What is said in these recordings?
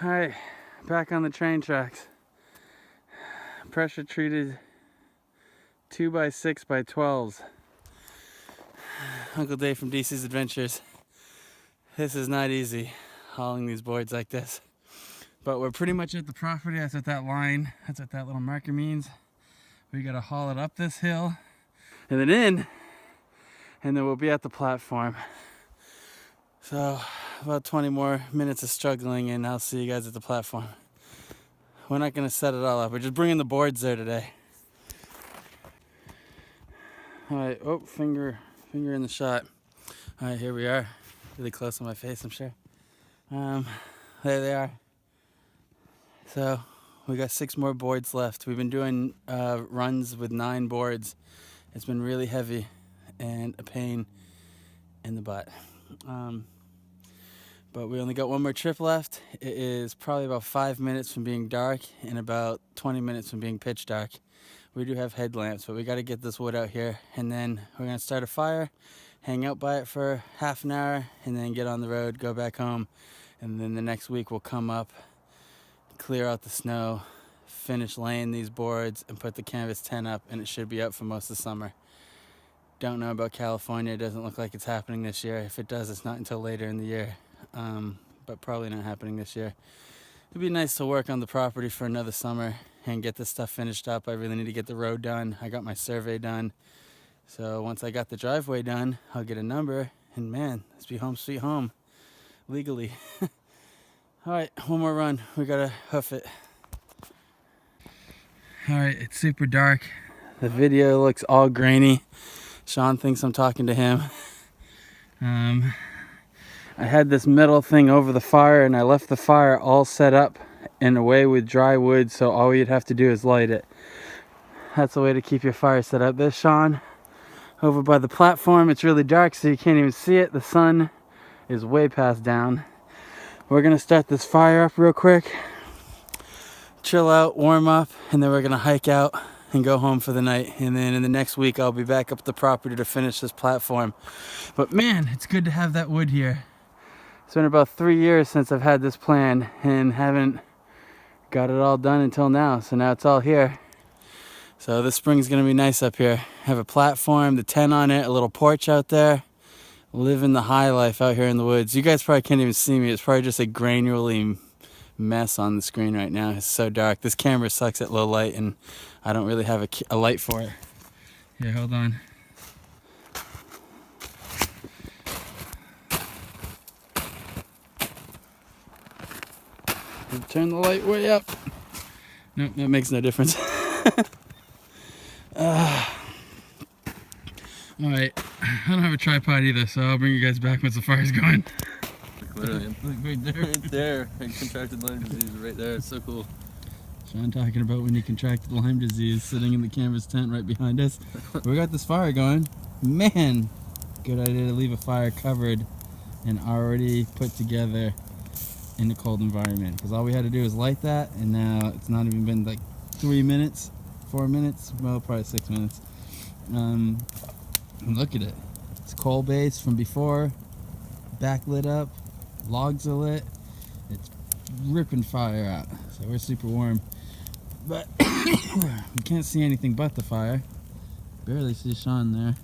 Alright, back on the train tracks. Pressure treated 2x6x12s. Uncle Dave from Deecee's Adventures. This is not easy, hauling these boards like this. But we're pretty much at the property. That's what that line, that's what that little marker means. We gotta haul it up this hill and then in, and then we'll be at the platform. So about 20 more minutes of struggling and I'll see you guys at the platform. We're not gonna set it all up. We're just bringing the boards there today. All right, oh, finger in the shot. All right, here we are. Really close on my face, I'm sure. There they are. So we got 6 more boards left. We've been doing runs with 9 boards. It's been really heavy and a pain in the butt. But we only got 1 more trip left. It is probably about 5 minutes from being dark and about 20 minutes from being pitch dark. We do have headlamps, but we got to get this wood out here, and then we're going to start a fire, hang out by it for half an hour, and then get on the road, go back home, and then the next week we'll come up, clear out the snow, finish laying these boards, and put the canvas tent up, and it should be up for most of the summer. Don't know about California. It doesn't look like it's happening this year. If it does, it's not until later in the year, but probably not happening this year. It'd be nice to work on the property for another summer and get this stuff finished up. I really need to get the road done. I got my survey done. So once I got the driveway done, I'll get a number, and man, let's be home sweet home, legally. All right, 1 more run. We gotta hoof it. All right, it's super dark. The video looks all grainy. Sean thinks I'm talking to him. I had this metal thing over the fire, and I left the fire all set up in a way with dry wood, so all you'd have to do is light it. That's the way to keep your fire set up. There's Sean over by the platform. It's really dark, so you can't even see it. The sun is way past down. We're gonna start this fire up real quick, chill out, warm up, and then we're gonna hike out and go home for the night. And then in the next week, I'll be back up the property to finish this platform. But man, it's good to have that wood here. It's been about 3 years since I've had this plan and haven't got it all done until now. So now it's all here. So this spring's gonna be nice up here. Have a platform, the tent on it, a little porch out there. Living the high life out here in the woods. You guys probably can't even see me. It's probably just a granularly mess on the screen right now. It's so dark. This camera sucks at low light, and I don't really have a light for it. Here, hold on. Turn the light way up. Nope, that makes no difference. Alright, I don't have a tripod either, so I'll bring you guys back once the fire's going. Literally, Right there. right there. I contracted Lyme disease right there. It's so cool. Sean talking about when he contracted Lyme disease, sitting in the canvas tent right behind us. We got this fire going. Man, good idea to leave a fire covered and already put together in a cold environment, because all we had to do was light that, and now it's not even been like 3 minutes, 4 minutes, well, probably 6 minutes. And look at it. It's coal based from before, backlit up, logs are lit. It's ripping fire out, so we're super warm. But we can't see anything but the fire. Barely see Sean there.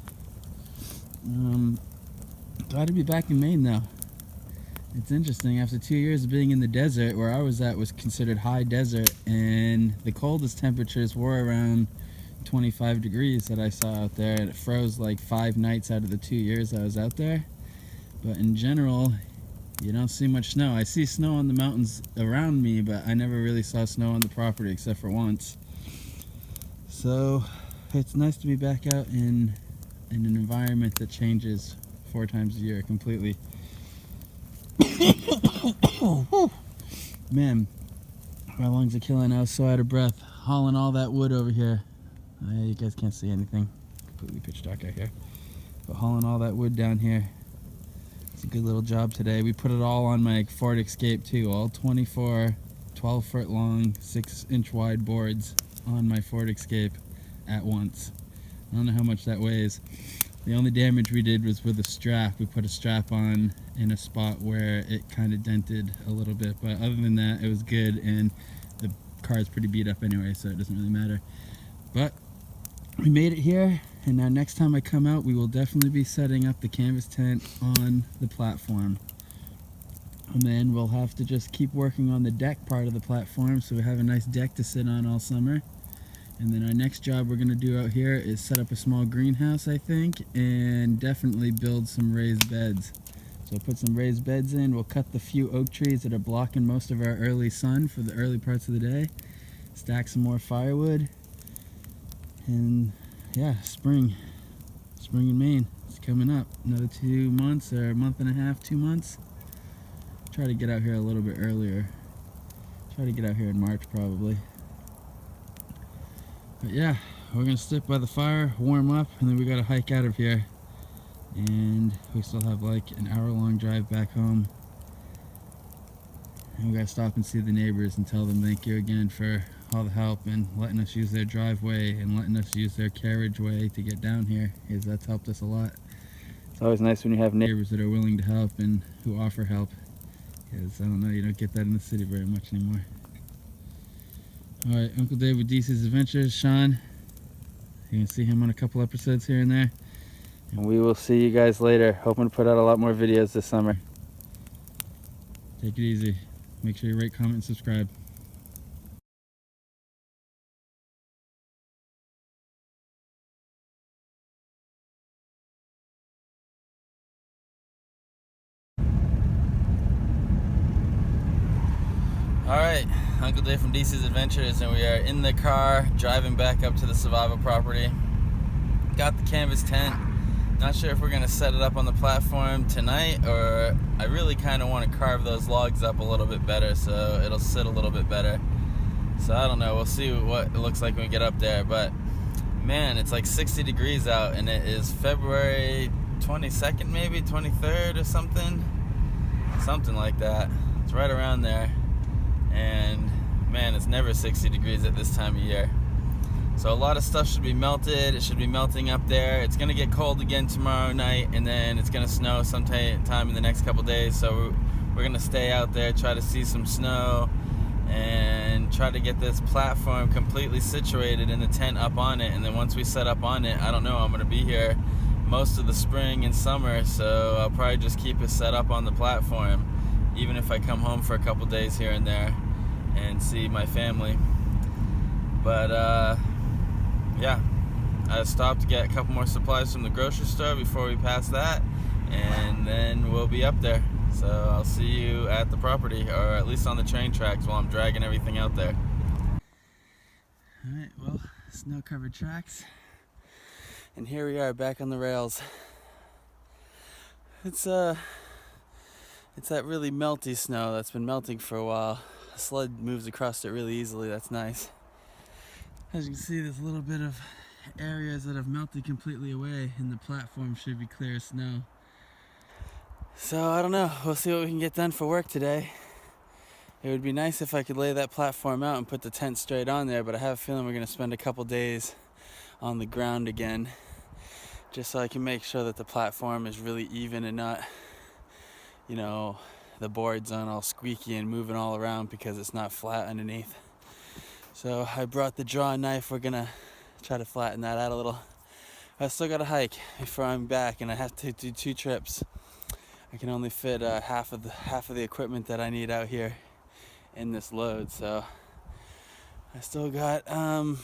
Glad to be back in Maine though. It's interesting, after 2 years of being in the desert, where I was at was considered high desert, and the coldest temperatures were around 25 degrees that I saw out there, and it froze like 5 nights out of the 2 years I was out there. But in general, you don't see much snow. I see snow on the mountains around me, but I never really saw snow on the property except for once. So it's nice to be back out in an environment that changes 4 times a year completely. Man, My lungs are killing. I was so out of breath hauling all that wood over here. You guys can't see anything. Completely pitch dark out here. But hauling all that wood down here. It's a good little job today. We put it all on my Ford Escape too. All 24 12-foot long, 6-inch wide boards on my Ford Escape at once. I don't know how much that weighs. The only damage we did was with a strap. We put a strap on in a spot where it kind of dented a little bit, but other than that it was good, and the car's pretty beat up anyway, so it doesn't really matter. But we made it here, and now next time I come out we will definitely be setting up the canvas tent on the platform, and then we'll have to just keep working on the deck part of the platform so we have a nice deck to sit on all summer. And then our next job we're going to do out here is set up a small greenhouse, I think, and definitely build some raised beds. So I'll put some raised beds in. We'll cut the few oak trees that are blocking most of our early sun for the early parts of the day. Stack some more firewood. And yeah, spring in Maine. It's coming up. Another 2 months or a month and a half, 2 months. Try to get out here a little bit earlier. Try to get out here in March probably. But yeah, we're gonna sit by the fire, warm up, and then we gotta hike out of here. And we still have like an hour-long drive back home. And we gotta stop and see the neighbors and tell them thank you again for all the help and letting us use their driveway and letting us use their carriageway to get down here, because that's helped us a lot. It's always nice when you have neighbors that are willing to help and who offer help, because I don't know, you don't get that in the city very much anymore. Alright, Uncle Dave with Deecee's Adventures, Sean. You can see him on a couple episodes here and there. And we will see you guys later. Hoping to put out a lot more videos this summer. Take it easy. Make sure you rate, comment, and subscribe. Alright, Uncle Dave from Deecee's Adventures, and we are in the car driving back up to the Savava property. Got the canvas tent. Not sure if we're going to set it up on the platform tonight, or I really kind of want to carve those logs up a little bit better so it'll sit a little bit better. So I don't know, we'll see what it looks like when we get up there. But man, it's like 60 degrees out, and it is February 22nd, maybe 23rd or something like that. It's right around there. And man, it's never 60 degrees at this time of year. So a lot of stuff should be melted. It should be melting up there. It's gonna get cold again tomorrow night, and then it's gonna snow sometime in the next couple days. So we're gonna stay out there, try to see some snow, and try to get this platform completely situated and the tent up on it. And then once we set up on it, I don't know, I'm gonna be here most of the spring and summer, so I'll probably just keep it set up on the platform, even if I come home for a couple days here and there and see my family. But yeah, I stopped to get a couple more supplies from the grocery store before we pass that, and then we'll be up there. So I'll see you at the property, or at least on the train tracks while I'm dragging everything out there. Alright, well, snow-covered tracks, and here we are back on the rails. It's that really melty snow that's been melting for a while. The sled moves across it really easily. That's nice. As you can see, there's a little bit of areas that have melted completely away, and the platform should be clear of snow. So I don't know, we'll see what we can get done for work today. It would be nice if I could lay that platform out and put the tent straight on there, but I have a feeling we're going to spend a couple days on the ground again, just so I can make sure that the platform is really even and not, you know, the boards on all squeaky and moving all around because it's not flat underneath. So I brought the draw knife. We're gonna try to flatten that out a little. I still gotta hike before I'm back, and I have to do 2 trips. I can only fit half of the equipment that I need out here in this load, so I still got about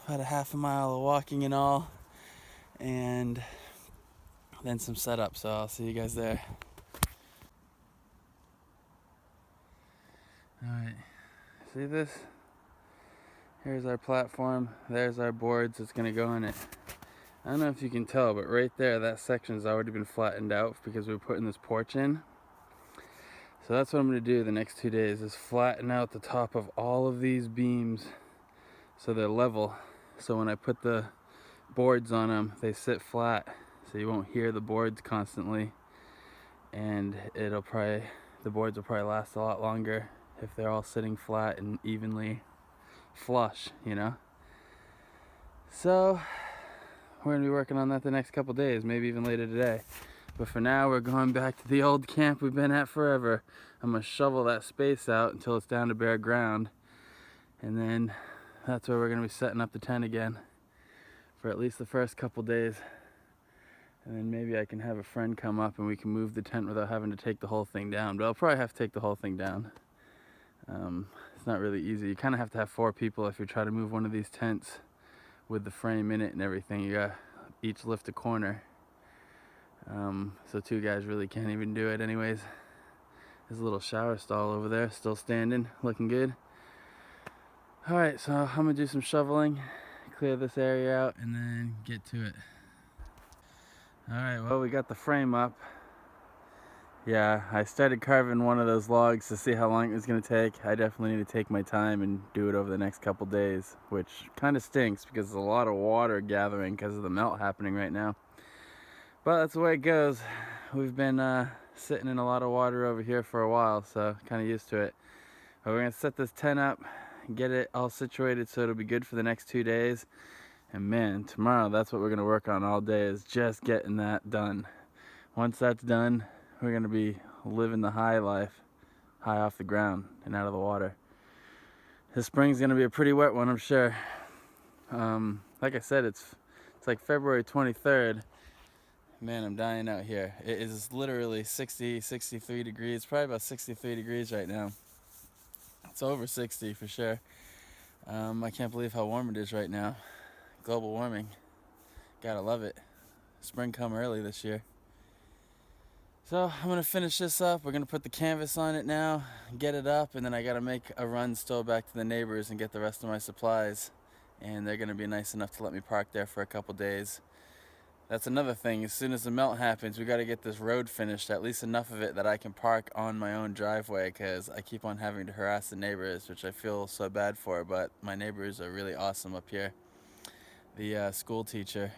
a half a mile of walking and all, and then some setup. So I'll see you guys there. Alright, see this? Here's our platform, there's our boards that's going to go on it. I don't know if you can tell, but right there, that section's already been flattened out because we were putting this porch in. So that's what I'm going to do the next 2 days, is flatten out the top of all of these beams so they're level. So when I put the boards on them, they sit flat, so you won't hear the boards constantly. And the boards will probably last a lot longer if they're all sitting flat and evenly flush, you know? So we're gonna be working on that the next couple days, maybe even later today. But for now, we're going back to the old camp we've been at forever. I'm gonna shovel that space out until it's down to bare ground. And then that's where we're gonna be setting up the tent again for at least the first couple days. And then maybe I can have a friend come up and we can move the tent without having to take the whole thing down. But I'll probably have to take the whole thing down. It's not really easy. You kind of have to have 4 people if you try to move one of these tents with the frame in it and everything. You gotta each lift a corner. So 2 guys really can't even do it anyways. There's a little shower stall over there, still standing, looking good. Alright, so I'm gonna do some shoveling, clear this area out, and then get to it. Alright, well, we got the frame up. Yeah, I started carving one of those logs to see how long it was going to take. I definitely need to take my time and do it over the next couple days, which kind of stinks because there's a lot of water gathering because of the melt happening right now. But that's the way it goes. We've been sitting in a lot of water over here for a while, so kind of used to it. But we're going to set this tent up, get it all situated so it'll be good for the next 2 days. And man, tomorrow, that's what we're going to work on all day, is just getting that done. Once that's done, we're going to be living the high life, high off the ground and out of the water. This spring's going to be a pretty wet one, I'm sure. Like I said, it's like February 23rd. Man, I'm dying out here. It is literally 63 degrees, probably about 63 degrees right now. It's over 60 for sure. I can't believe how warm it is right now. Global warming. Gotta love it. Spring come early this year. So I'm gonna finish this up. We're gonna put the canvas on it now, get it up, and then I gotta make a run still back to the neighbors and get the rest of my supplies. And they're gonna be nice enough to let me park there for a couple days. That's another thing. As soon as the melt happens, we gotta get this road finished, at least enough of it that I can park on my own driveway, because I keep on having to harass the neighbors, which I feel so bad for, but my neighbors are really awesome up here. The school teacher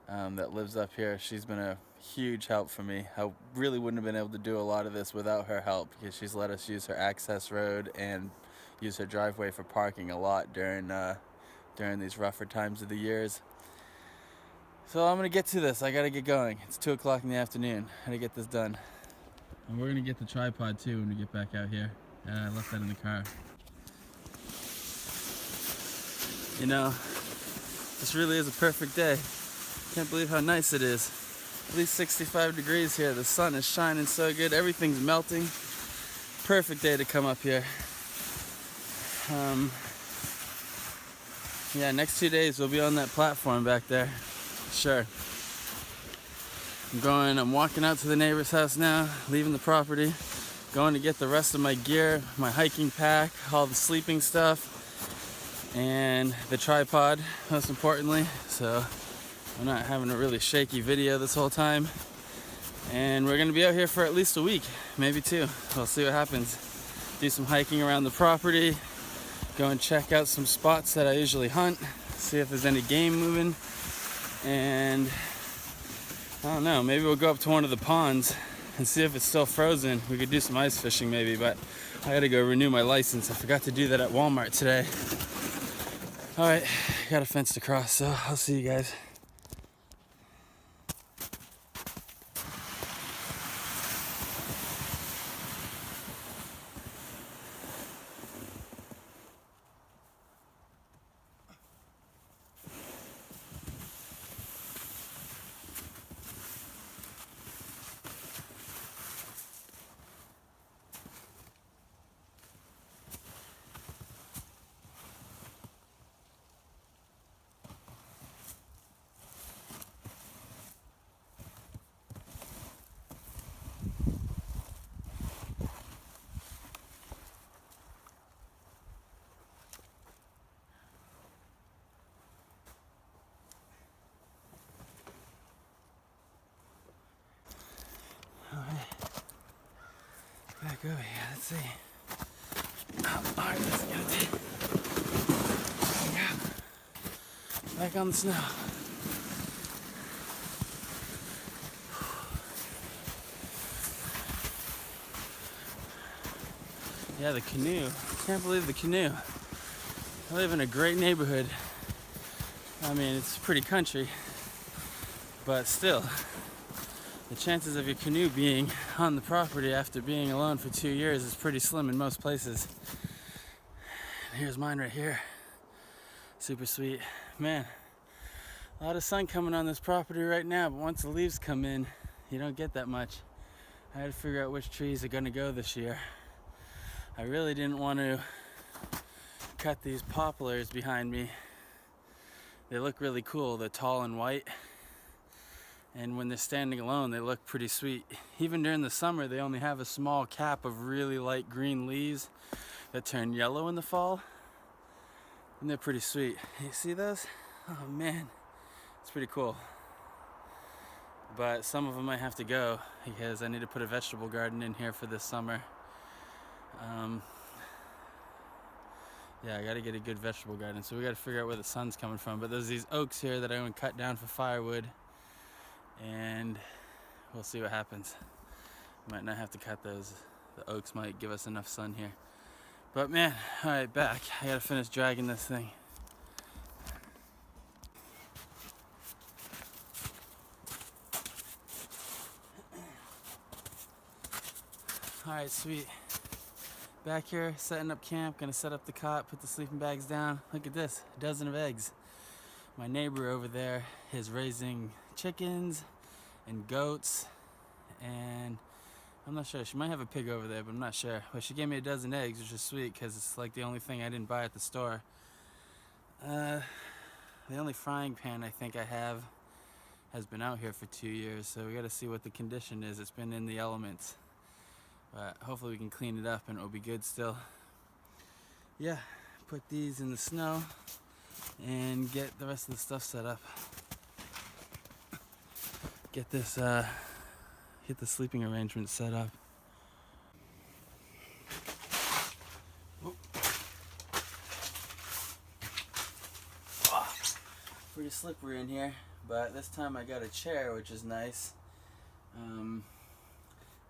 that lives up here, she's been a huge help for me. I really wouldn't have been able to do a lot of this without her help, because she's let us use her access road and use her driveway for parking a lot during these rougher times of the years. So I'm gonna get to this. I gotta get going. It's 2 o'clock in the afternoon. I gotta get this done. And we're gonna get the tripod too when we get back out here. I left that in the car. You know, this really is a perfect day. Can't believe how nice it is. At least 65 degrees here. The sun is shining so good. Everything's melting. Perfect day to come up here. Yeah, next 2 days we'll be on that platform back there. Sure. I'm walking out to the neighbor's house now, leaving the property, going to get the rest of my gear, my hiking pack, all the sleeping stuff, and the tripod, most importantly, so I'm not having a really shaky video this whole time. And we're gonna be out here for at least a week, maybe 2. We'll see what happens. Do some hiking around the property, go and check out some spots that I usually hunt, see if there's any game moving, and I don't know, maybe we'll go up to one of the ponds and see if it's still frozen. We could do some ice fishing maybe, but I gotta go renew my license. I forgot to do that at Walmart today. All right, got a fence to cross, so I'll see you guys. back over here. Let's see. How hard this is gonna take. Yeah. Back on the snow. Yeah, the canoe. Can't believe the canoe. I live in a great neighborhood. I mean, it's pretty country, but still, the chances of your canoe being on the property after being alone for 2 years is pretty slim in most places. And here's mine right here. Super sweet. Man, a lot of sun coming on this property right now, but once the leaves come in, you don't get that much. I had to figure out which trees are gonna go this year. I really didn't want to cut these poplars behind me. They look really cool. They're tall and white, and when they're standing alone they look pretty sweet. Even during the summer they only have a small cap of really light green leaves that turn yellow in the fall, and they're pretty sweet. You see those? Oh man, it's pretty cool. But some of them might have to go because I need to put a vegetable garden in here for this summer. Yeah, I gotta get a good vegetable garden, so we gotta figure out where the sun's coming from. But there's these oaks here that I'm gonna cut down for firewood, and we'll see what happens. Might not have to cut those. The oaks might give us enough sun here. But man, alright, back. I gotta finish dragging this thing. Alright, sweet. Back here, setting up camp, gonna set up the cot, put the sleeping bags down. Look at this, a dozen of eggs. My neighbor over there is raising chickens and goats, and I'm not sure, she might have a pig over there, but I'm not sure. But she gave me a dozen eggs, which is sweet, because it's like the only thing I didn't buy at the store. The only frying pan I think I have has been out here for 2 years, so we gotta see what the condition is. It's been in the elements. But hopefully we can clean it up and it'll be good still. Yeah, put these in the snow and get the rest of the stuff set up. Get this, get the sleeping arrangement set up. Oop. Oh, pretty slippery in here, but this time I got a chair, which is nice.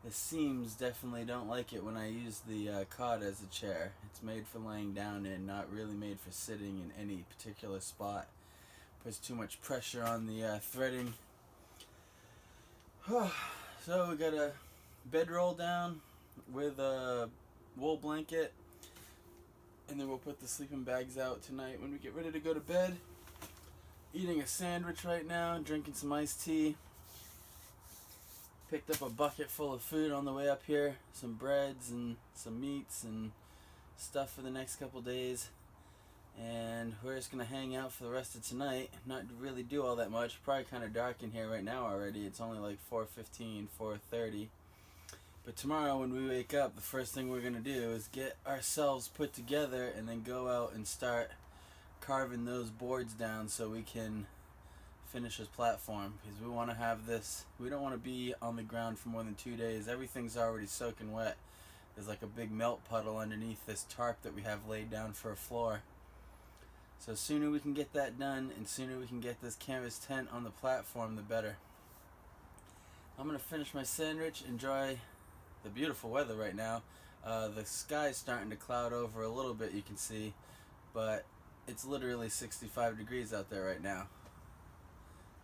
The seams definitely don't like it when I use the cot as a chair. It's made for laying down in, not really made for sitting in any particular spot. Puts too much pressure on the threading. So we got a bedroll down with a wool blanket, and then we'll put the sleeping bags out tonight when we get ready to go to bed. Eating a sandwich right now, drinking some iced tea. Picked up a bucket full of food on the way up here, some breads and some meats and stuff for the next couple days, and we're just gonna hang out for the rest of tonight, not really do all that much. Probably kind of dark in here right now already. It's only like 4:15, 4:30, but tomorrow when we wake up, the first thing we're gonna do is get ourselves put together and then go out and start carving those boards down so we can finish this platform, because we want to have this, we don't want to be on the ground for more than 2 days. Everything's already soaking wet. There's like a big melt puddle underneath this tarp that we have laid down for a floor. So sooner we can get that done and sooner we can get this canvas tent on the platform, the better. I'm gonna finish my sandwich, enjoy the beautiful weather right now. The sky's starting to cloud over a little bit, you can see, but it's literally 65 degrees out there right now.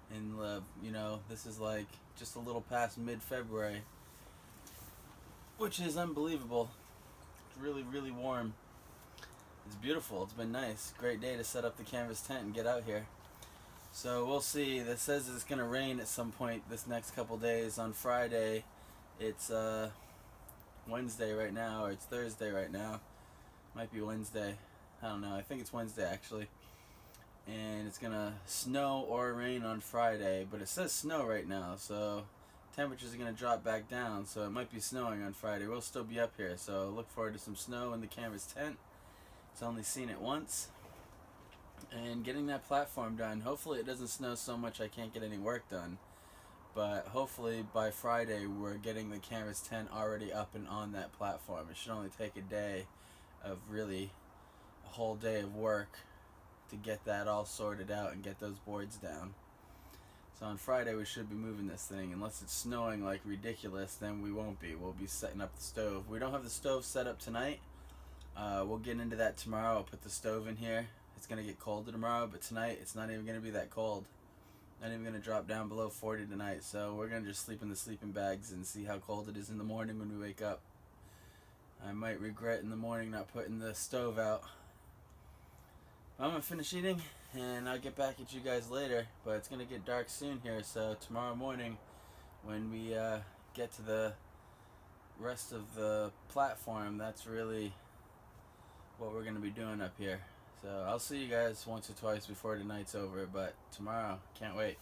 And you know, this is like just a little past mid-February, which is unbelievable. It's really, really warm. It's beautiful. It's been nice. Great day to set up the canvas tent and get out here. So we'll see. This says it's gonna rain at some point this next couple days. On Friday, it's Wednesday right now, or it's Thursday right now. Might be Wednesday. I don't know. I think it's Wednesday actually. And it's gonna snow or rain on Friday, but it says snow right now, so temperatures are gonna drop back down, so it might be snowing on Friday. We'll still be up here, so look forward to some snow in the canvas tent. It's only seen it once. And getting that platform done. Hopefully it doesn't snow so much I can't get any work done, but hopefully by Friday we're getting the Canvas 10 already up and on that platform. It should only take a day of really a whole day of work to get that all sorted out and get those boards down. So on Friday we should be moving this thing. Unless it's snowing like ridiculous, then we won't be. We'll be setting up the stove. We don't have the stove set up tonight. We'll get into that tomorrow. I'll put the stove in here. It's going to get colder tomorrow, but tonight it's not even going to be that cold. Not even going to drop down below 40 tonight. So we're going to just sleep in the sleeping bags and see how cold it is in the morning when we wake up. I might regret in the morning not putting the stove out. I'm going to finish eating and I'll get back at you guys later. But it's going to get dark soon here, so tomorrow morning when we get to the rest of the platform, that's really what we're going to be doing up here. So I'll see you guys once or twice before the night's over, but tomorrow, can't wait.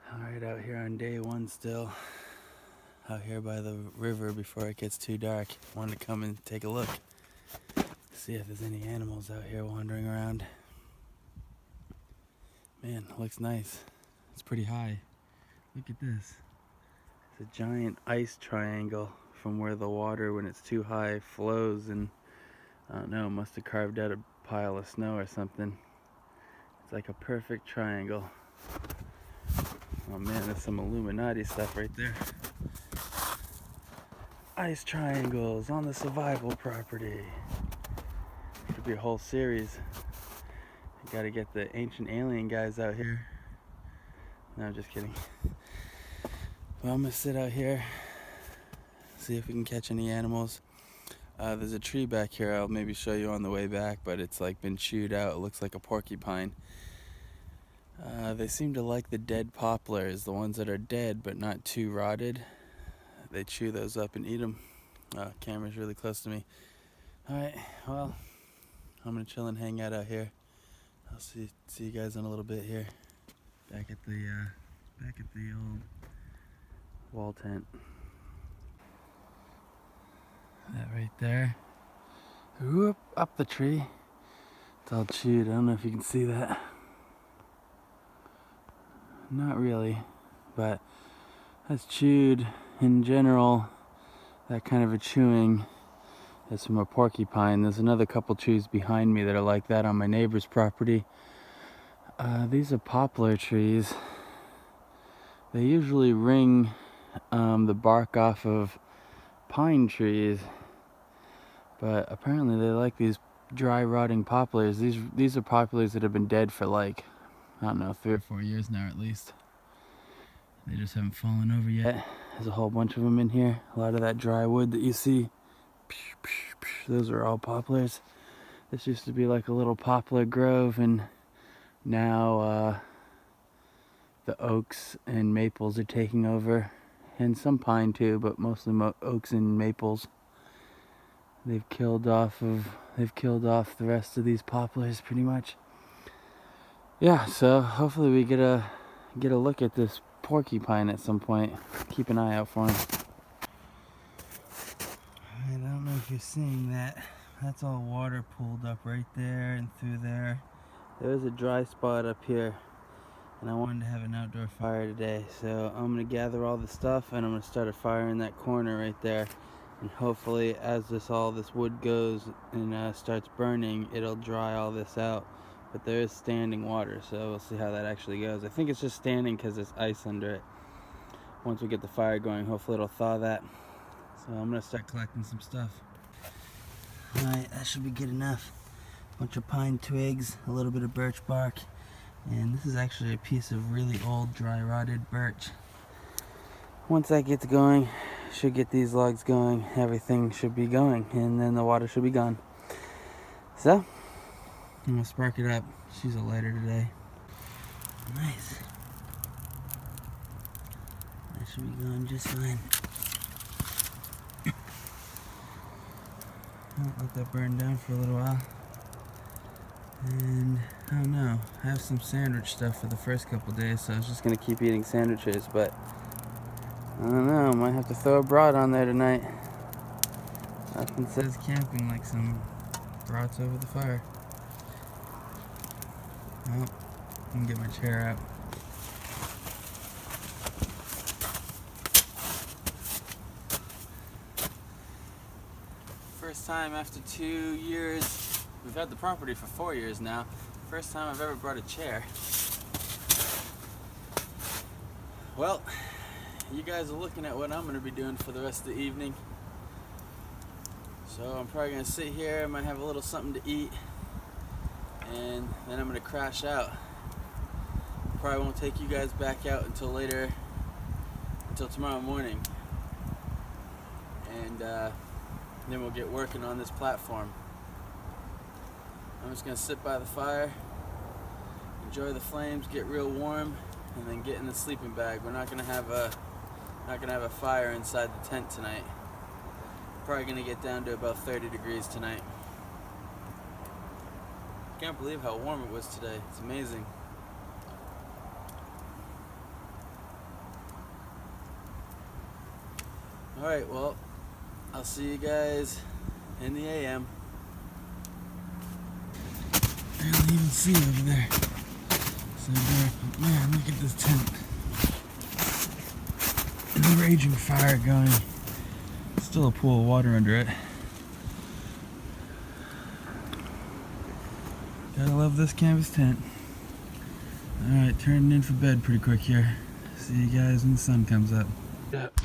Alright, out here on day one still. Out here by the river before it gets too dark. Wanted to come and take a look. See if there's any animals out here wandering around. Man, it looks nice. It's pretty high. Look at this. It's a giant ice triangle from where the water, when it's too high, flows, and I don't know, must have carved out a pile of snow or something. It's like a perfect triangle. Oh man, there's some Illuminati stuff right there. Ice triangles on the survival property. Should be a whole series. You gotta get the ancient alien guys out here. No, I'm just kidding. Well, I'm gonna sit out here, see if we can catch any animals. There's a tree back here I'll maybe show you on the way back, but it's like been chewed out. It looks like a porcupine. They seem to like the dead poplars, the ones that are dead but not too rotted. They chew those up and eat them. Camera's really close to me. Alright, well, I'm gonna chill and hang out here. I'll see you guys in a little bit here. Back at the old wall tent. That right there. Whoop, up the tree. It's all chewed. I don't know if you can see that. Not really, but that's chewed. In general, that kind of a chewing is from a porcupine. There's another couple trees behind me that are like that on my neighbor's property. These are poplar trees. They usually wring the bark off of pine trees, but apparently they like these dry rotting poplars. These are poplars that have been dead for like, I don't know, 3 or 4 years now at least. They just haven't fallen over yet. There's a whole bunch of them in here. A lot of that dry wood that you see, those are all poplars. This used to be like a little poplar grove, and now the oaks and maples are taking over, and some pine too, but mostly oaks and maples. They've killed off the rest of these poplars pretty much. Yeah, so hopefully we get a look at this porcupine at some point. Keep an eye out for him. I don't know if you're seeing that. That's all water pooled up right there and through there. There's a dry spot up here, and I wanted to have an outdoor fire today, so I'm gonna gather all the stuff and I'm gonna start a fire in that corner right there, and hopefully as all this wood goes and starts burning, it'll dry all this out. But there is standing water, so we'll see how that actually goes. I think it's just standing because there's ice under it. Once we get the fire going, hopefully it'll thaw that. So I'm gonna start collecting some stuff. Alright, that should be good enough. Bunch of pine twigs, a little bit of birch bark, and this is actually a piece of really old dry rotted birch. Once that gets going, should get these logs going, everything should be going, and then the water should be gone. So I'm gonna spark it up. She's a lighter today. Nice. That should be going just fine. I'll let that burn down for a little while. And I don't know. I have some sandwich stuff for the first couple days, so I was just gonna keep eating sandwiches, but I don't know. I might have to throw a brat on there tonight. Nothing says camping like some brats over the fire. Oh, let me get my chair out. First time after 2 years. We've had the property for 4 years now. First time I've ever brought a chair. Well, you guys are looking at what I'm going to be doing for the rest of the evening. So I'm probably going to sit here, I might have a little something to eat, and then I'm going to crash out. Probably won't take you guys back out until tomorrow morning. And then we'll get working on this platform. I'm just going to sit by the fire, enjoy the flames, get real warm, and then get in the sleeping bag. We're not going to have a fire inside the tent tonight. Probably going to get down to about 30 degrees tonight. Can't believe how warm it was today. It's amazing. Alright, well, I'll see you guys in the AM. I don't even see over there. So dark. Man, look at this tent. And the raging fire going. Still a pool of water under it. Gotta love this canvas tent. Alright, turning in for bed pretty quick here. See you guys when the sun comes up. Yep.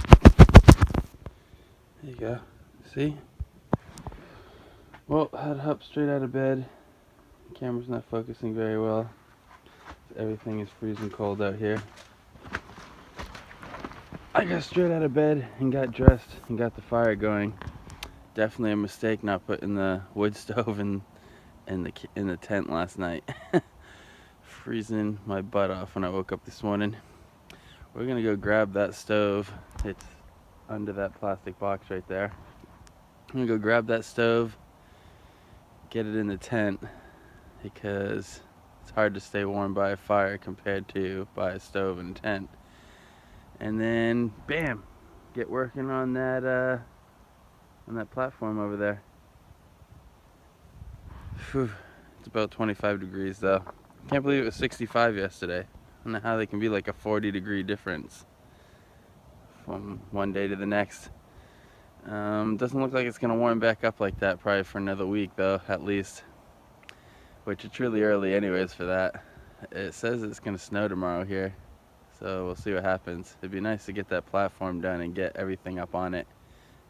There you go. See? Well, had up straight out of bed. The camera's not focusing very well. Everything is freezing cold out here. I got straight out of bed and got dressed and got the fire going. Definitely a mistake not putting the wood stove in the tent last night. Freezing my butt off when I woke up this morning. We're gonna go grab that stove. It's under that plastic box right there. I'm gonna go grab that stove, get it in the tent, because it's hard to stay warm by a fire compared to by a stove and tent. And then, bam, get working on that platform over there. Whew, it's about 25 degrees though. Can't believe it was 65 yesterday. I don't know how they can be like a 40-degree difference from one day to the next. Doesn't look like it's gonna warm back up like that probably for another week though, at least. Which it's really early anyways for that. It says it's gonna snow tomorrow here. So we'll see what happens. It'd be nice to get that platform done and get everything up on it,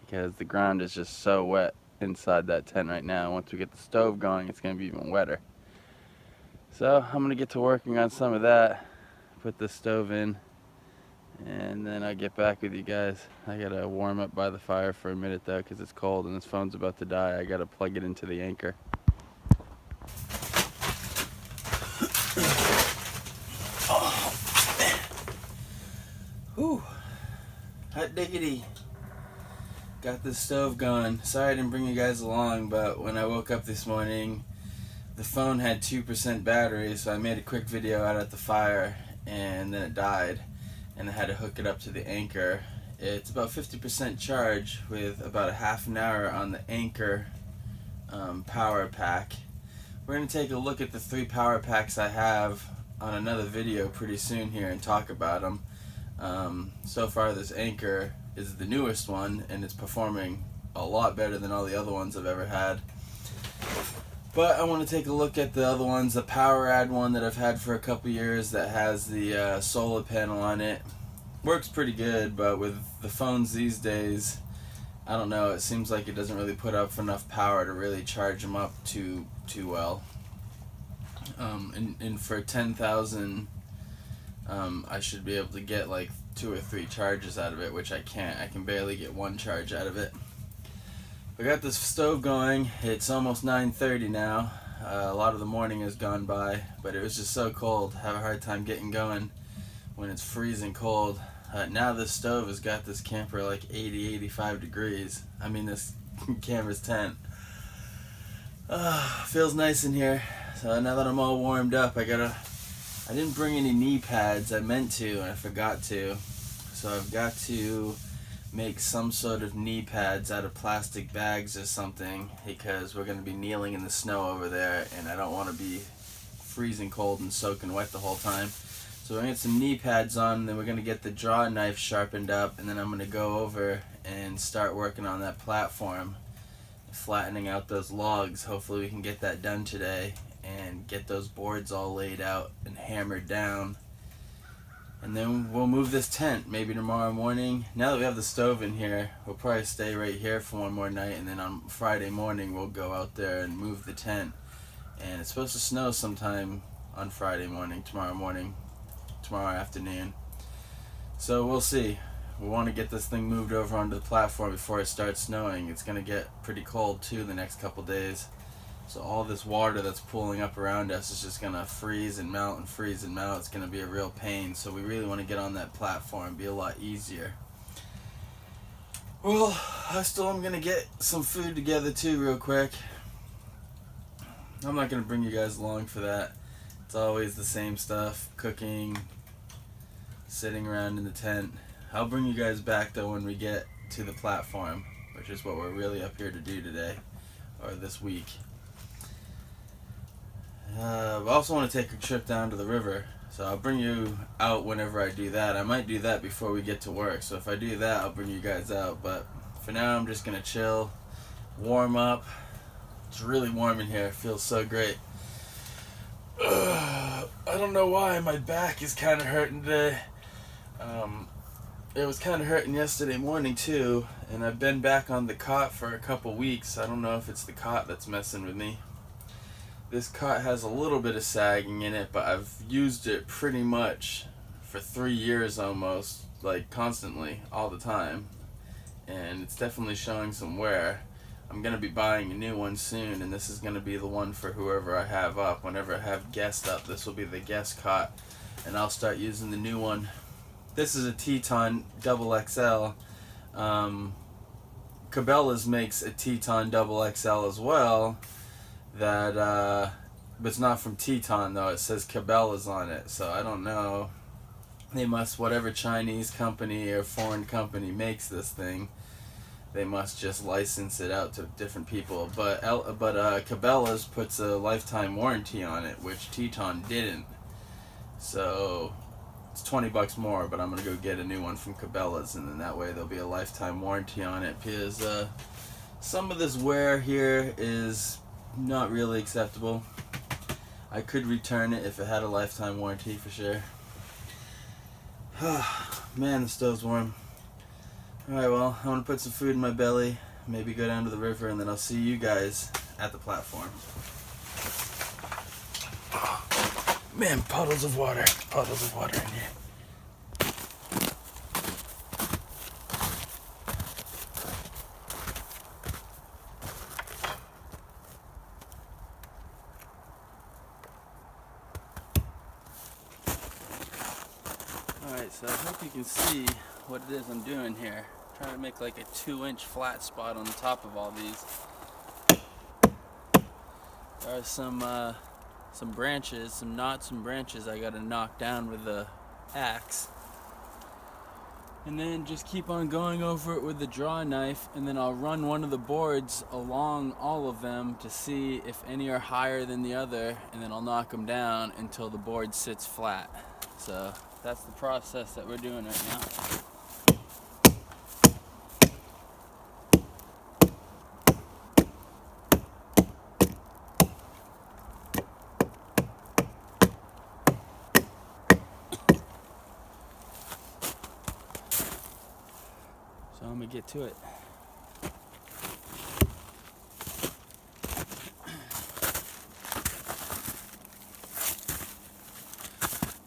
because the ground is just so wet inside that tent right now. Once we get the stove going, it's going to be even wetter. So I'm going to get to working on some of that, put the stove in, and then I'll get back with you guys. I got to warm up by the fire for a minute though, because it's cold and this phone's about to die. I got to plug it into the anchor. Whew, hot diggity. Got the stove going. Sorry I didn't bring you guys along, but when I woke up this morning, the phone had 2% battery, so I made a quick video out at the fire, and then it died, and I had to hook it up to the anchor. It's about 50% charge with about a half an hour on the anchor power pack. We're going to take a look at the 3 power packs I have on another video pretty soon here and talk about them. So far this anchor is the newest one and it's performing a lot better than all the other ones I've ever had. But I want to take a look at the other ones, the PowerAd one that I've had for a couple years that has the solar panel on it. Works pretty good, but with the phones these days, I don't know, it seems like it doesn't really put up enough power to really charge them up too well. And for 10,000 I should be able to get like 2 or 3 charges out of it, which I can't. I can barely get 1 charge out of it. I got this stove going. It's almost 9:30 now. A lot of the morning has gone by, but it was just so cold. I have a hard time getting going when it's freezing cold. Now this stove has got this camper like 80-85 degrees. I mean this canvas tent. Feels nice in here. So now that I'm all warmed up, I didn't bring any knee pads. I meant to and I forgot to. So I've got to make some sort of knee pads out of plastic bags or something, because we're going to be kneeling in the snow over there and I don't want to be freezing cold and soaking wet the whole time. So we're gonna get some knee pads on, then we're gonna get the draw knife sharpened up, and then I'm gonna go over and start working on that platform, flattening out those logs. Hopefully we can get that done today and get those boards all laid out and hammered down. And then we'll move this tent maybe tomorrow morning. Now that we have the stove in here, we'll probably stay right here for one more night, and then on Friday morning we'll go out there and move the tent. And it's supposed to snow sometime on Friday morning, tomorrow afternoon. So we'll see. We want to get this thing moved over onto the platform before it starts snowing. It's going to get pretty cold too the next couple days. So all this water that's pooling up around us is just going to freeze and melt and freeze and melt. It's going to be a real pain. So we really want to get on that platform. Be a lot easier. Well, I still am going to get some food together too real quick. I'm not going to bring you guys along for that. It's always the same stuff. Cooking, sitting around in the tent. I'll bring you guys back though when we get to the platform, which is what we're really up here to do today, or this week. I also want to take a trip down to the river, so I'll bring you out whenever I do that. I might do that before we get to work, so if I do that, I'll bring you guys out. But for now, I'm just going to chill, warm up. It's really warm in here. It feels so great. I don't know why my back is kind of hurting today. It was kind of hurting yesterday morning too, and I've been back on the cot for a couple weeks. I don't know if it's the cot that's messing with me. This cot has a little bit of sagging in it, but I've used it pretty much for 3 years almost, like constantly, all the time. And it's definitely showing some wear. I'm going to be buying a new one soon, and this is going to be the one for whoever I have up. Whenever I have guests up, this will be the guest cot, and I'll start using the new one. This is a Teton Double XL. Cabela's makes a Teton Double XL as well. But it's not from Teton though. It says Cabela's on it, so I don't know. They must, whatever Chinese company or foreign company makes this thing, they must just license it out to different people. But Cabela's puts a lifetime warranty on it, which Teton didn't. So it's $20 more, but I'm gonna go get a new one from Cabela's, and then that way there'll be a lifetime warranty on it. Because some of this wear here is not really acceptable. I could return it if it had a lifetime warranty for sure. Man, the stove's warm. Alright, well, I'm gonna put some food in my belly, maybe go down to the river, and then I'll see you guys at the platform. Man, puddles of water in here. Alright, so I hope you can see what it is I'm doing here. I'm trying to make like a 2-inch flat spot on the top of all these. There are some branches, some knots and branches I gotta knock down with the axe. And then just keep on going over it with the draw knife, and then I'll run one of the boards along all of them to see if any are higher than the other, and then I'll knock them down until the board sits flat. So that's the process that we're doing right now. So I'm gonna get to it.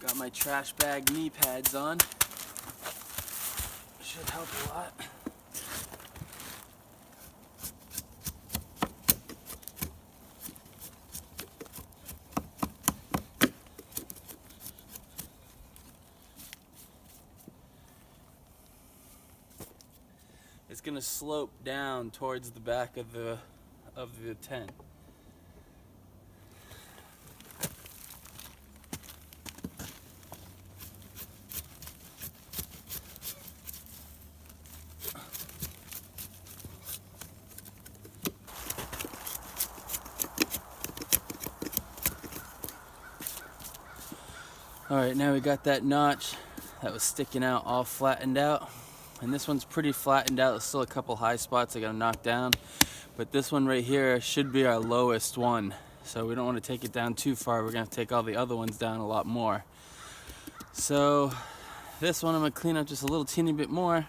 Got my trash bag knee pads on. Should help a lot. It's gonna slope down towards the back of the tent. Alright, now we got that notch that was sticking out all flattened out. And this one's pretty flattened out. There's still a couple high spots I gotta knock down. But this one right here should be our lowest one. So we don't want to take it down too far. We're gonna have to take all the other ones down a lot more. So this one I'm gonna clean up just a little teeny bit more.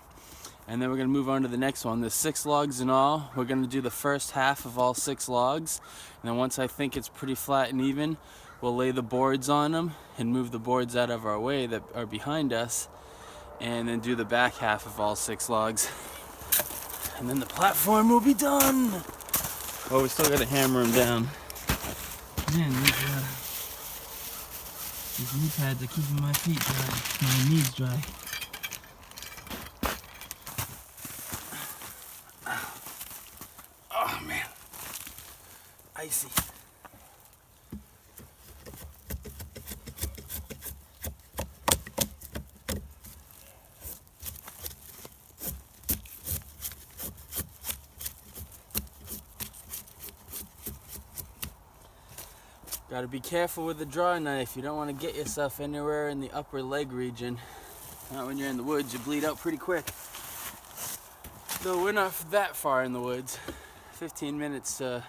And then we're gonna move on to the next one. There's 6 logs in all. We're gonna do the first half of all 6 logs. And then once I think it's pretty flat and even, we'll lay the boards on them and move the boards out of our way that are behind us, and then do the back half of all 6 logs. And then the platform will be done. Oh, we still gotta hammer them down. Man, these knee pads are keeping my feet dry, my knees dry. Oh man, icy. Gotta be careful with the draw knife. You don't want to get yourself anywhere in the upper leg region. Not when you're in the woods, you bleed out pretty quick. Though we're not that far in the woods. 15 minutes to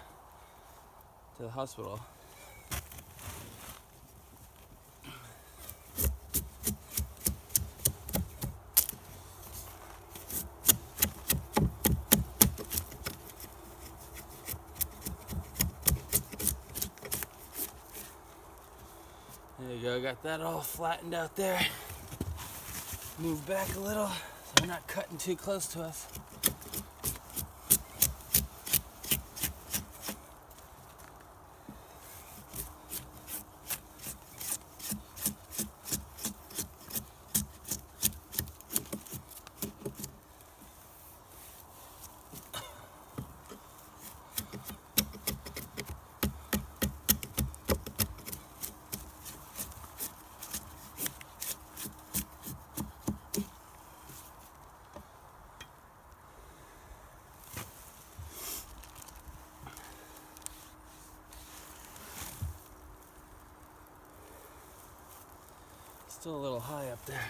the hospital. There you go, got that all flattened out there. Move back a little so they're not cutting too close to us. Still a little high up there.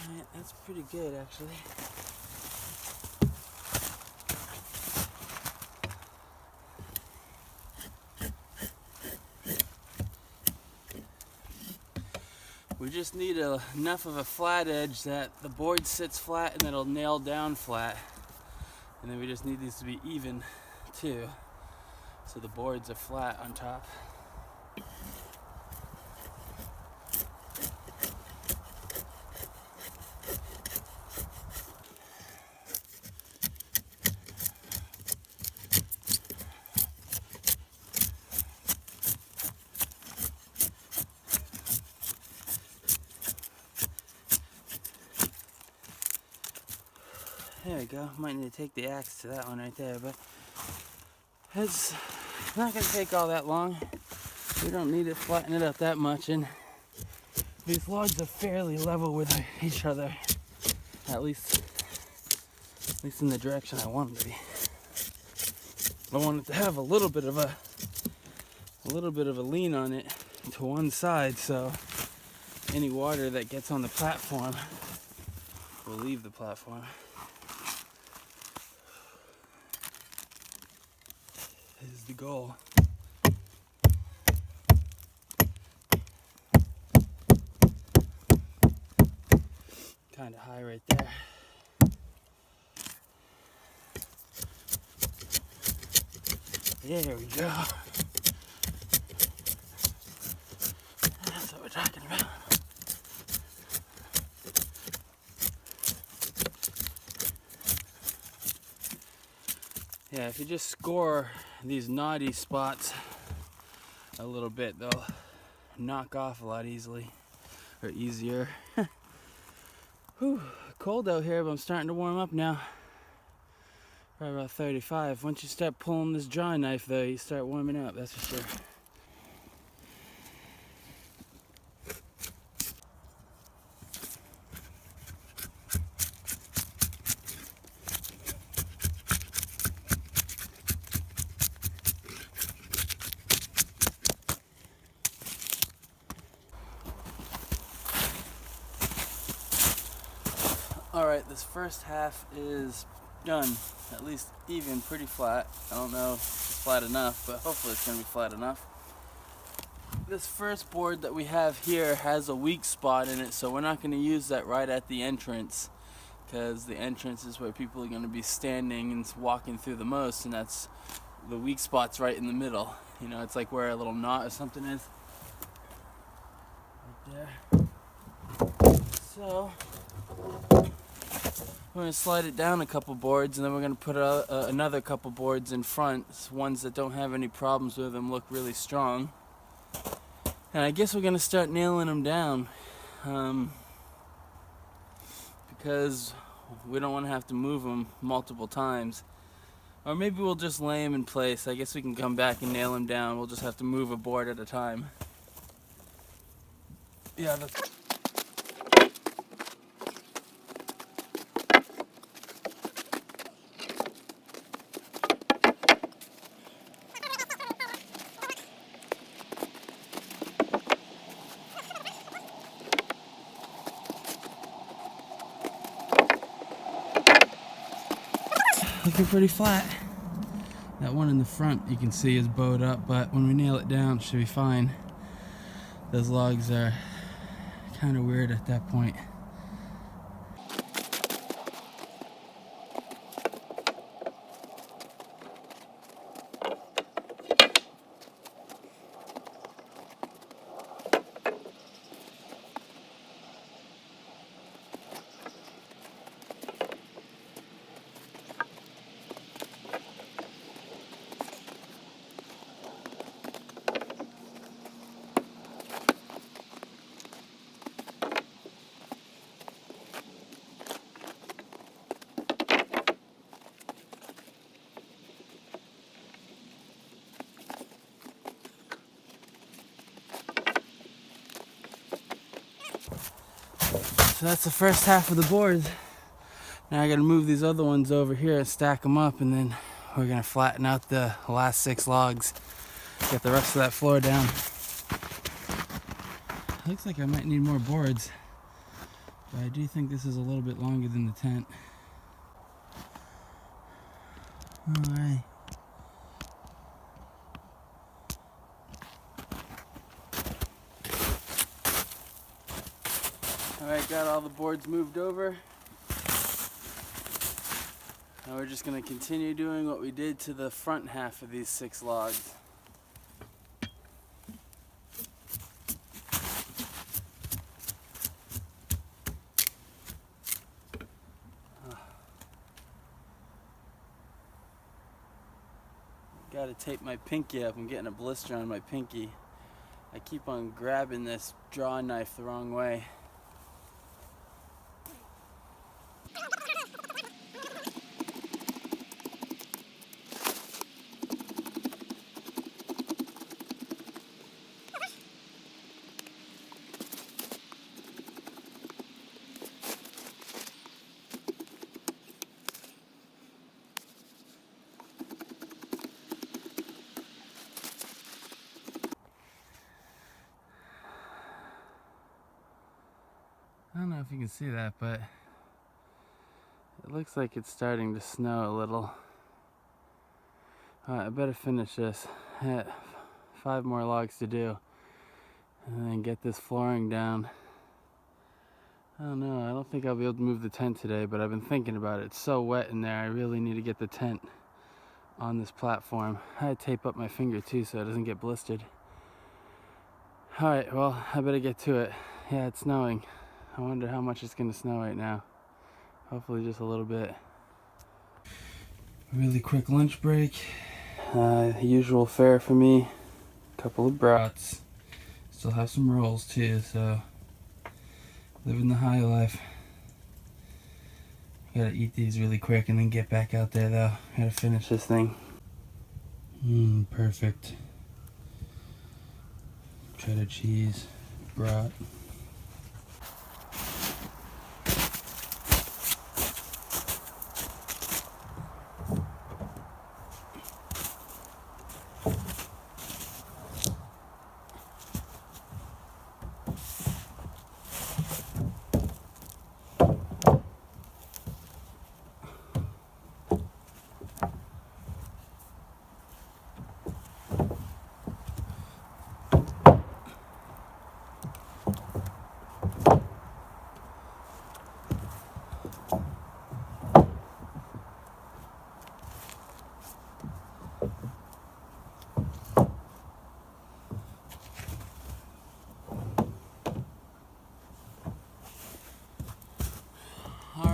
Alright, that's pretty good actually. We just need enough of a flat edge that the board sits flat and it'll nail down flat. And then we just need these to be even too, so the boards are flat on top. There we go. Might need to take the axe to that one right there, but it's not going to take all that long. We don't need to flatten it out that much, and these logs are fairly level with each other, at least in the direction I want them to be. I want it to have a little bit of a lean on it to one side, so any water that gets on the platform will leave the platform. Is the goal. Kind of high right there. There we go. That's what we're talking about. Yeah, if you just score these knotty spots a little bit, they'll knock off a lot easier. Whew, cold out here, but I'm starting to warm up now. Probably about 35. Once you start pulling this draw knife though, you start warming up, that's for sure. Alright, this first half is done. At least even, pretty flat. I don't know if it's flat enough, but hopefully it's going to be flat enough. This first board that we have here has a weak spot in it, so we're not going to use that right at the entrance, because the entrance is where people are going to be standing and walking through the most, and that's the weak spot's right in the middle. You know, it's like where a little knot or something is. Right there. So we're going to slide it down a couple boards, and then we're going to put another couple boards in front. Ones that don't have any problems with them, look really strong. And I guess we're going to start nailing them down, because we don't want to have to move them multiple times. Or maybe we'll just lay them in place. I guess we can come back and nail them down. We'll just have to move a board at a time. Yeah, that's... looking pretty flat. That one in the front you can see is bowed up, but when we nail it down it should be fine. Those logs are kind of weird at that point. So that's the first half of the boards. Now I gotta move these other ones over here and stack them up, and then we're gonna flatten out the last 6 logs. Get the rest of that floor down. Looks like I might need more boards, but I do think this is a little bit longer than the tent. Alright. Alright, got all the boards moved over. Now we're just going to continue doing what we did to the front half of these 6 logs. Gotta tape my pinky up. I'm getting a blister on my pinky. I keep on grabbing this draw knife the wrong way. I don't know if you can see that, but it looks like it's starting to snow a little. Alright, I better finish this. I have 5 more logs to do, and then get this flooring down. I don't know, I don't think I'll be able to move the tent today, but I've been thinking about it. It's so wet in there, I really need to get the tent on this platform. I had to tape up my finger too so it doesn't get blistered. Alright, well, I better get to it. Yeah, it's snowing. I wonder how much it's going to snow right now. Hopefully just a little bit. Really quick lunch break. Usual fare for me. A couple of brats. Still have some rolls too, so living the high life. Gotta eat these really quick and then get back out there though. Gotta finish this thing. Perfect. Cheddar cheese, brat.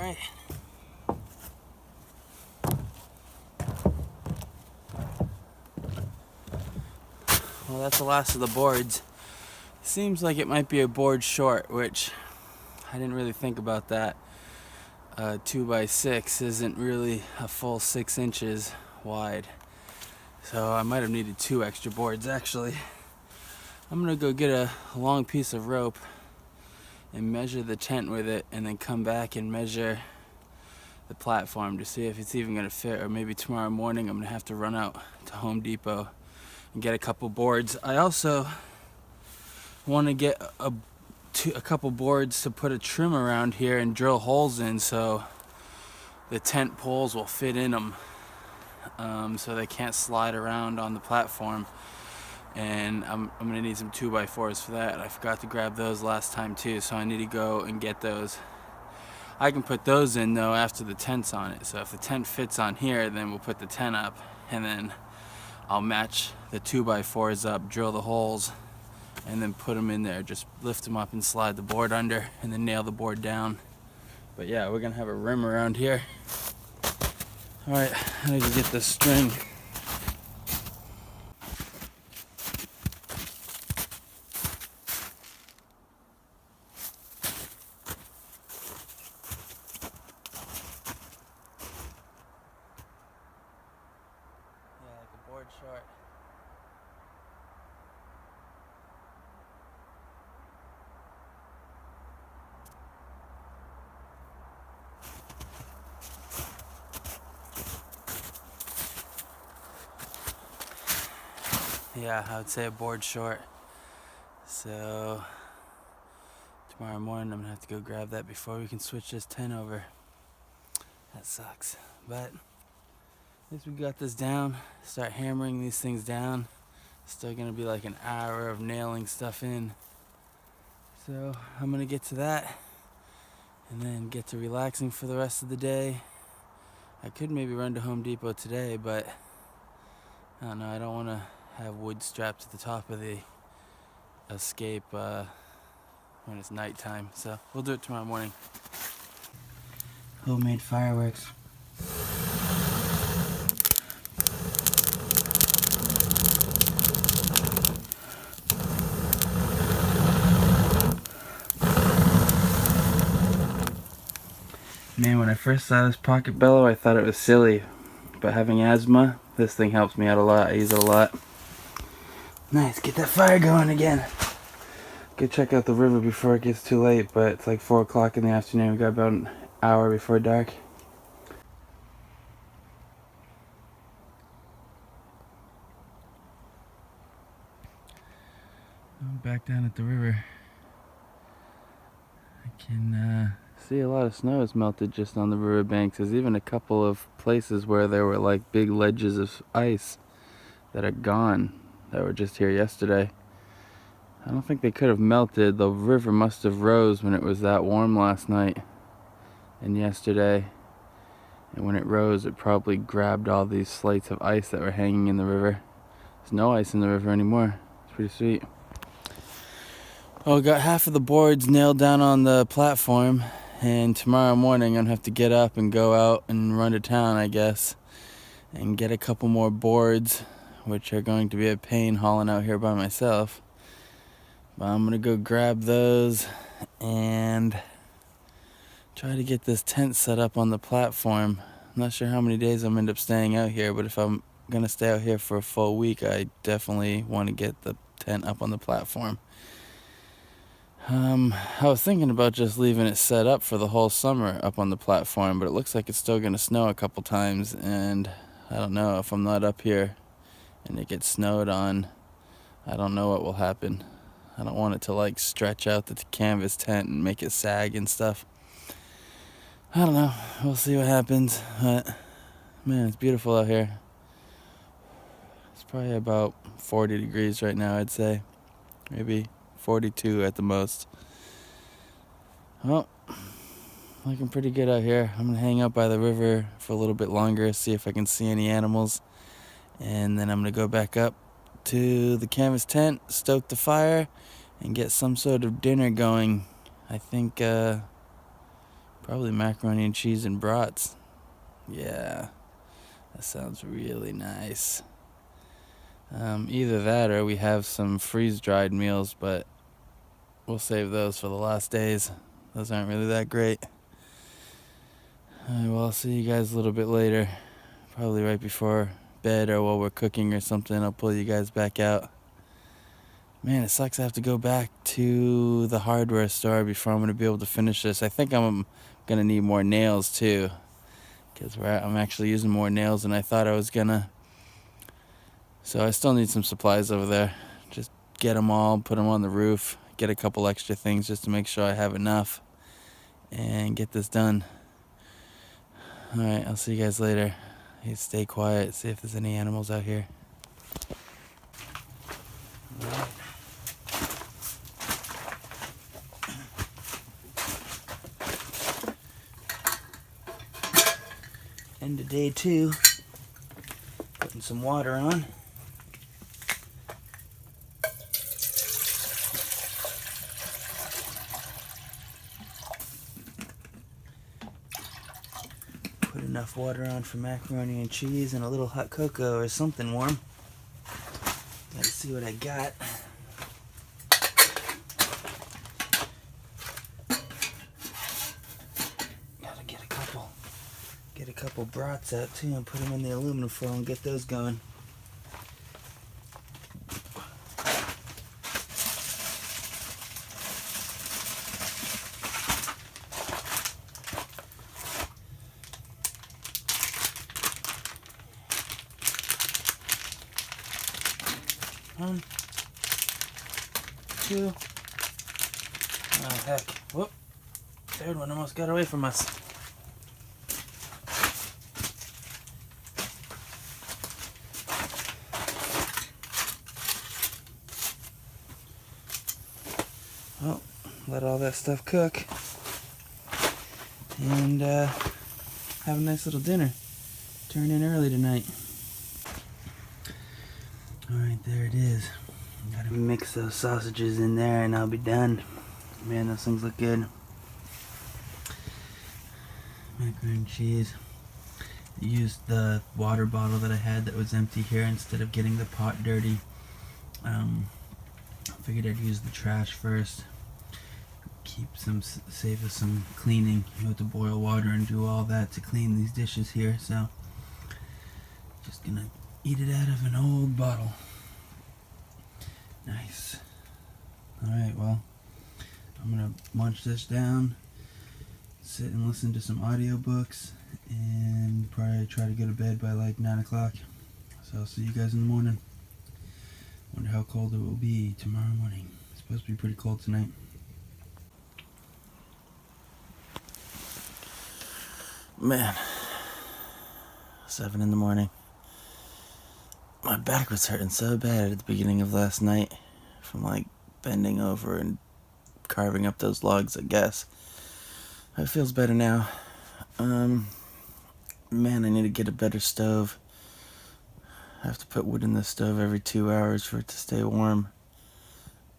right. Well, that's the last of the boards. Seems like it might be a board short, which I didn't really think about that. 2x6 isn't really a full 6 inches wide. So I might have needed 2 extra boards actually. I'm gonna go get a long piece of rope and measure the tent with it, and then come back and measure the platform to see if it's even gonna fit, or maybe tomorrow morning I'm gonna have to run out to Home Depot and get a couple boards. I also want to get a couple boards to put a trim around here and drill holes in so the tent poles will fit in them, so they can't slide around on the platform. And I'm gonna need some 2x4s for that. I forgot to grab those last time too, so I need to go and get those. I can put those in though after the tent's on it. So if the tent fits on here, then we'll put the tent up, and then I'll match the 2x4s up, drill the holes, and then put them in there. Just lift them up and slide the board under, and then nail the board down. But yeah, we're gonna have a rim around here. All right, I need to get this string. Yeah, like a board short. Yeah, I would say a board short. So tomorrow morning I'm gonna have to go grab that before we can switch this tent over. That sucks, but at least we got this down. Start hammering these things down. Still gonna be like an hour of nailing stuff in. So I'm gonna get to that and then get to relaxing for the rest of the day. I could maybe run to Home Depot today, but I don't know, I don't wanna have wood strapped to the top of the escape when it's nighttime. So we'll do it tomorrow morning. Homemade fireworks. Man, when I first saw this pocket bellow, I thought it was silly, but having asthma, this thing helps me out a lot. I use it a lot. Nice, get that fire going again. Go check out the river before it gets too late, but it's like 4 o'clock in the afternoon. We got about an hour before dark. I'm back down at the river. I can see a lot of snow has melted just on the river banks. There's even a couple of places where there were like big ledges of ice that are gone, that were just here yesterday. I don't think they could have melted. The river must have rose when it was that warm last night and yesterday. And when it rose, it probably grabbed all these slates of ice that were hanging in the river. There's no ice in the river anymore. It's pretty sweet. Oh, got half of the boards nailed down on the platform, and tomorrow morning I'm gonna have to get up and go out and run to town, I guess, and get a couple more boards, which are going to be a pain hauling out here by myself. But I'm gonna go grab those and try to get this tent set up on the platform. I'm not sure how many days I'm end up staying out here, but if I'm gonna stay out here for a full week, I definitely want to get the tent up on the platform. I was thinking about just leaving it set up for the whole summer up on the platform, but it looks like it's still gonna snow a couple times, and I don't know, if I'm not up here and it gets snowed on, I don't know what will happen. I don't want it to like stretch out the canvas tent and make it sag and stuff. I don't know, we'll see what happens, but man, it's beautiful out here. It's probably about 40 degrees right now, I'd say. Maybe 42 at the most. Well, looking pretty good out here. I'm gonna hang out by the river for a little bit longer, see if I can see any animals, and then I'm gonna go back up to the canvas tent, stoke the fire, and get some sort of dinner going. I think Probably macaroni and cheese and brats. Yeah, that sounds really nice. Either that or we have some freeze-dried meals, but we'll save those for the last days. Those aren't really that great. Well, I'll see you guys a little bit later. Probably right before bed or while we're cooking or something. I'll pull you guys back out. Man, it sucks I have to go back to the hardware store before I'm going to be able to finish this. I think I'm going to need more nails too, because I'm actually using more nails than I thought I was going to. So I still need some supplies over there. Just get them all, put them on the roof, get a couple extra things just to make sure I have enough, and get this done. Alright, I'll see you guys later. Hey, stay quiet, see if there's any animals out here. End of day 2. Putting some water on. Put enough water on for macaroni and cheese and a little hot cocoa or something warm. Gotta see what I got. Gotta get a couple brats out too and put them in the aluminum foil and get those going. One, 2. Oh heck. Whoop. Third one almost got away from us. Well, let all that stuff cook. And have a nice little dinner. Turn in early tonight. Alright, there it is. Gotta mix those sausages in there and I'll be done. Man, those things look good. Macaroni and cheese. I used the water bottle that I had that was empty here instead of getting the pot dirty. Figured I'd use the trash first. Save us some cleaning. You have to boil water and do all that to clean these dishes here, so just gonna eat it out of an old bottle. Nice. Alright, well, I'm gonna munch this down, sit and listen to some audiobooks, and probably try to go to bed by like 9 o'clock. So I'll see you guys in the morning. Wonder how cold it will be tomorrow morning. It's supposed to be pretty cold tonight. Man, 7 in the morning. My back was hurting so bad at the beginning of last night from like bending over and carving up those logs, I guess. It feels better now. Man, I need to get a better stove. I have to put wood in the stove every 2 hours for it to stay warm.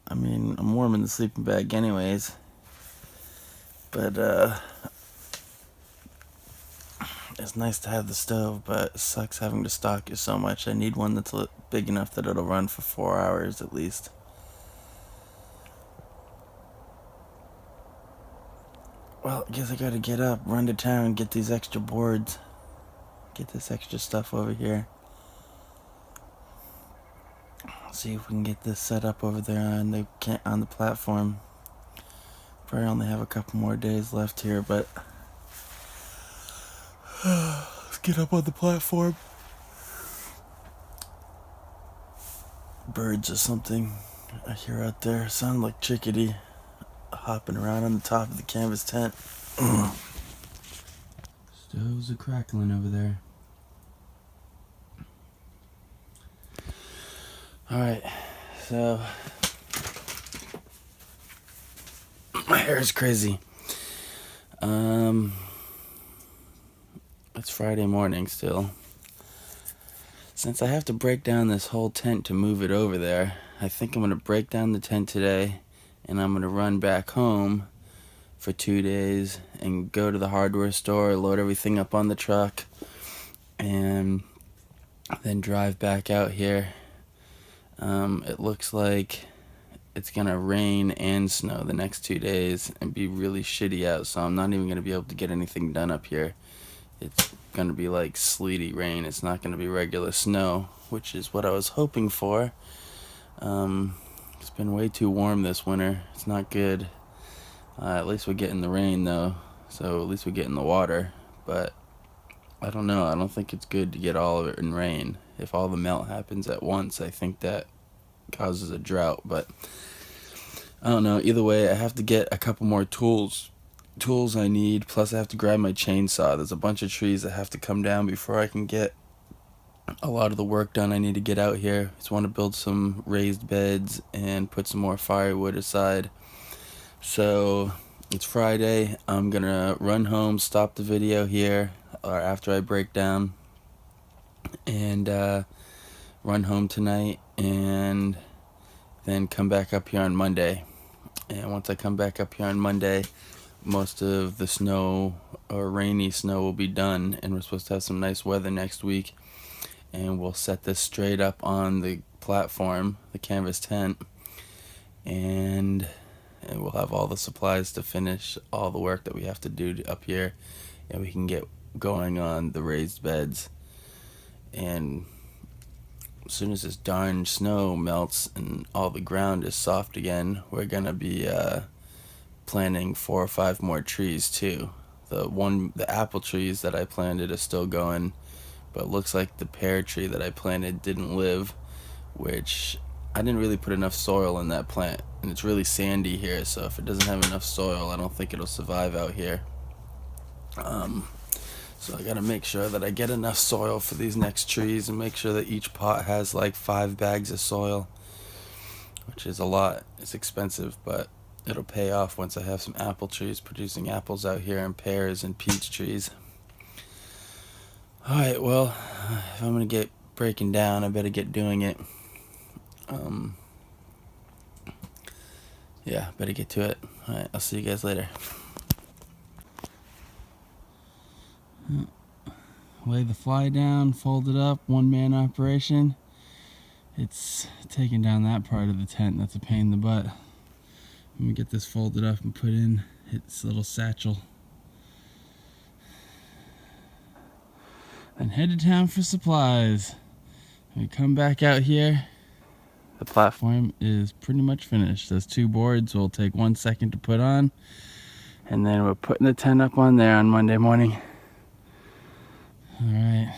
I mean, I'm warm in the sleeping bag anyways. But, it's nice to have the stove, but it sucks having to stock it so much. I need one that's big enough that it'll run for 4 hours at least. Well, I guess I gotta get up, run to town, get these extra boards. Get this extra stuff over here. See if we can get this set up over there on the platform. Probably only have a couple more days left here, but let's get up on the platform. Birds or something I hear out there. Sound like chickadee hopping around on the top of the canvas tent. Stoves are crackling over there. Alright, so my hair is crazy. It's Friday morning still. Since I have to break down this whole tent to move it over there, I think I'm going to break down the tent today and I'm going to run back home for 2 days and go to the hardware store, load everything up on the truck, and then drive back out here. It looks like it's gonna rain and snow the next 2 days and be really shitty out, so I'm not even gonna be able to get anything done up here. It's gonna be like sleety rain. It's not gonna be regular snow, which is what I was hoping for. It's been way too warm this winter. It's not good. At least we're getting the rain though, so at least we're getting the water. But I don't know, I don't think it's good to get all of it in rain. If all the melt happens at once, I think that causes a drought. But I don't know, either way, I have to get a couple more tools I need, plus I have to grab my chainsaw. There's a bunch of trees that have to come down before I can get a lot of the work done I need to get out here. I just want to build some raised beds and put some more firewood aside. So it's Friday. I'm gonna run home, stop the video here, or after I break down, and run home tonight, and then come back up here on Monday. And once I come back up here on Monday, most of the snow or rainy snow will be done, and we're supposed to have some nice weather next week. And we'll set this straight up on the platform, the canvas tent, and we'll have all the supplies to finish all the work that we have to do up here, and we can get going on the raised beds. And as soon as this darn snow melts and all the ground is soft again, we're gonna be planting 4 or 5 more trees too. The apple trees that I planted are still going, but it looks like the pear tree that I planted didn't live, which I didn't really put enough soil in that plant, and it's really sandy here, so if it doesn't have enough soil, I don't think it'll survive out here. So I gotta make sure that I get enough soil for these next trees, and make sure that each pot has like 5 bags of soil, which is a lot. It's expensive, but it'll pay off once I have some apple trees producing apples out here, and pears and peach trees. Alright, well, if I'm gonna get breaking down, I better get doing it. Yeah, better get to it. Alright, I'll see you guys later. Lay the fly down, fold it up, 1-man operation. It's taking down that part of the tent. That's a pain in the butt. Let me get this folded up and put in its little satchel. Then head to town for supplies. When we come back out here, the platform is pretty much finished. Those 2 boards will take 1 second to put on, and then we're putting the tent up on there on Monday morning. Alright.